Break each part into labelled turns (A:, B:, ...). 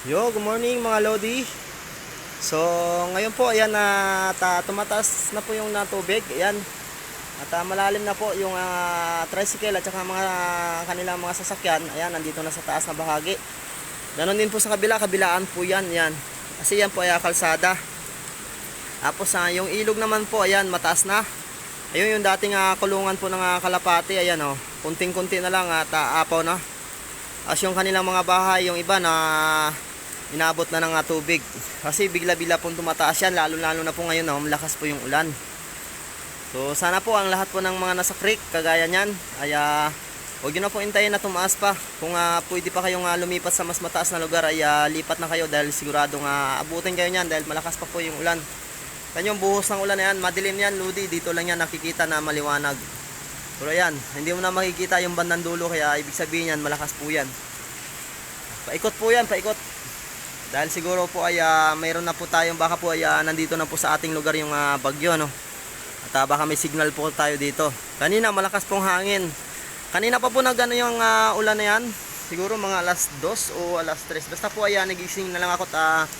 A: Yo, good morning mga Lodi. So, ngayon po, ayan na tumataas na po yung tubig. Ayan. At malalim na po yung tricycle at saka mga kanilang mga sasakyan. Ayan, nandito na sa taas na bahagi. Ganon din po sa kabilaan po yan. Ayan. Kasi yan po ay kalsada. Tapos yung ilog naman po, ayan, mataas na. Ayun yung dating kulungan po ng kalapati. Ayan o, kunting-kunti na lang at apaw na. As yung kanilang mga bahay, yung iba na inabot na ng tubig. Kasi bigla-bigla pong tumataas yan, lalo-lalo na po ngayon na malakas po yung ulan. So sana po ang lahat po ng mga nasa creek, kagaya nyan, ay huwag nyo na po intayin na tumaas pa. Kung pwede pa kayong lumipat sa mas mataas na lugar, ay lipat na kayo dahil siguradong abutin kayo nyan dahil malakas pa po yung ulan. Kanyang buhos ng ulan na yan, madilim yan, Lodi, dito lang yan nakikita na maliwanag. Pero yan, hindi mo na makikita yung bandang dulo, kaya ibig sabihin yan, malakas po yan. Paikot po yan, paikot. Dahil siguro po ay mayroon na po tayong, baka po ay nandito na po sa ating lugar yung bagyo, no? At baka may signal po tayo dito. Kanina malakas pong hangin. Kanina pa po nagano yung ulan na yan. Siguro mga alas 2 o alas 3. Basta po ay nagising na lang ako at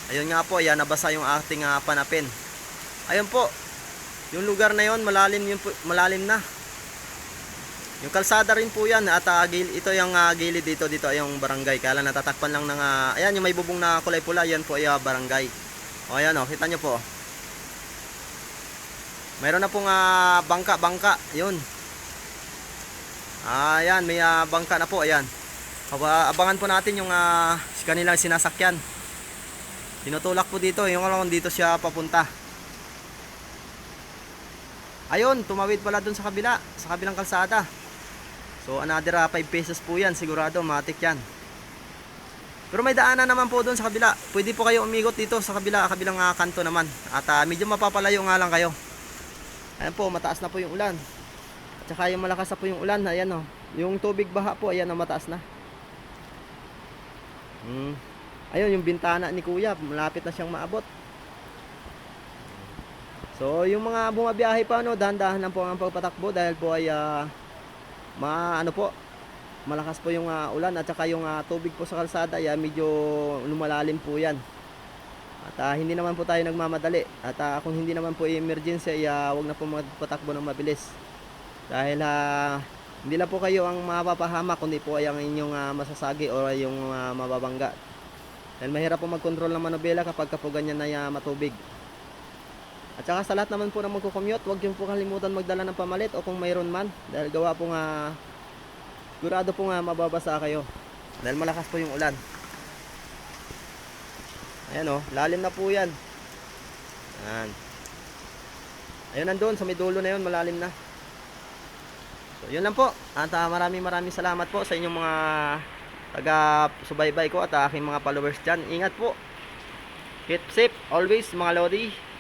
A: ayun nga po, ay nabasa yung ating panapin. Ayun po. Yung lugar na yon malalim, malalim na. Yung kalsada rin po yan at ito yung gilid dito yung barangay. Kaya lang natatakpan lang ng ayan yung may bubong na kulay pula, yan po ay barangay. O ayan o, kita nyo po. Mayroon na pong bangka, yun. Ayan, may bangka na po, ayan. Abangan po natin yung kanilang sinasakyan. Tinutulak po dito, yung dito siya papunta. Ayun, tumawid pala dun sa kabilang kalsada. So another 5 pesos po yan, sigurado matik yan. Pero may daanan naman po doon sa kabila. Pwede po kayo umigot dito sa kabilang kanto naman. At medyo mapapalayo nga lang kayo. Ayan po, mataas na po yung ulan. At saka yung malakas na po yung ulan, ayan o. Yung tubig baha po, ayan o, mataas na. Ayun, yung bintana ni kuya, malapit na siyang maabot. So yung mga bumabiyahe pa, no, dahan-dahan lang po ang pagpatakbo dahil po ay malakas po yung ulan at saka yung tubig po sa kalsada ay medyo lumalalim po yan. At hindi naman po tayo nagmamadali. At kung hindi naman po emergency ay wag na po magpatakbo ng mabilis. Dahil hindi lang po kayo ang mapapahamak, kundi po ay ang inyong masasagi o yung mababangga. Dahil mahirap po mag-control ng manobela kapag po ganyan na matubig. At saka sa lahat naman po na magko-commute, huwag yung po kalimutan magdala ng pamalit o kung mayroon man. Dahil gawa po sigurado po mababasa kayo. Dahil malakas po yung ulan. Ayan o, lalim na po yan. Ayan. Ayun nandun, sa may dulo na yun, malalim na. So yun lang po. At maraming salamat po sa inyong mga taga-subaybay ko at aking mga followers dyan. Ingat po. Keep safe always mga Lodi.